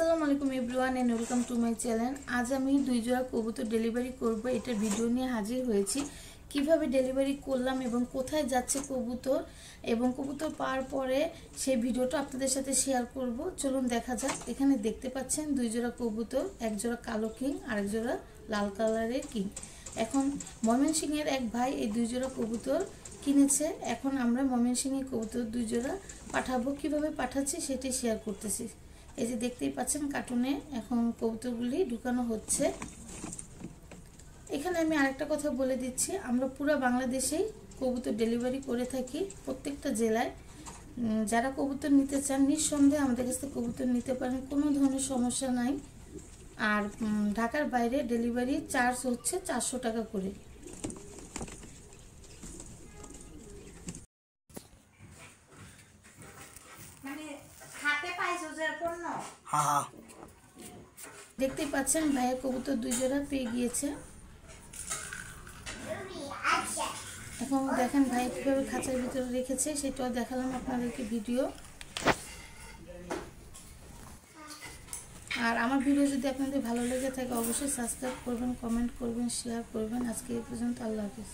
আসসালামু আলাইকুম everyone and welcome to my channel. আজ আমি 2 জোড়া কবুতর ডেলিভারি করব। এটা ভিডিও নিয়ে হাজির হয়েছি। কিভাবে ডেলিভারি করলাম এবং কোথায় যাচ্ছে কবুতর এবং কবুতর পাওয়ার পরে সেই ভিডিওটা আপনাদের সাথে শেয়ার করব। চলুন দেখা যাক। এখানে দেখতে পাচ্ছেন 2 জোড়া কবুতর, এক জোড়া কালো কিং আর এক জোড়া লাল কালারের কিং। এখন ময়মনসিংহের এক ভাই এই 2 জোড়া কবুতর কিনেছে। এখন আমরা ময়মনসিংহে কবুতর 2 জোড়া পাঠাবো। কিভাবে পাঠাচ্ছি সেটাই শেয়ার করতেছি। এই যে দেখতেই পাচ্ছেন কার্টুনে এখন কবুতরগুলি ঢুকানো হচ্ছে। এখানে আমি আরেকটা কথা বলে দিচ্ছি, আমরা পুরো বাংলাদেশেই কবুতর ডেলিভারি করে থাকি, প্রত্যেকটা জেলায়। যারা কবুতর নিতে চান নিঃসন্দেহে আমাদের কাছ থেকে কবুতর নিতে পারেন, কোনো ধরনের সমস্যা নাই। আর ঢাকার বাইরে ডেলিভারি চার্জ হচ্ছে 400 টাকা করে। দেখতেই পাচ্ছেন ভাইয়ের কবুতর 2 জোড়া পেয়ে গিয়েছে। এখন দেখেন ভাই কিভাবে খাঁচার ভিতরে রেখেছে সেটাও দেখালাম আপনাদেরকে ভিডিও। আর আমার ভিডিও যদি আপনাদের ভালো লেগে থাকে অবশ্যই সাবস্ক্রাইব করবেন, কমেন্ট করবেন, শেয়ার করবেন। আজকে এই পর্যন্ত, আল্লাহ হাফেজ।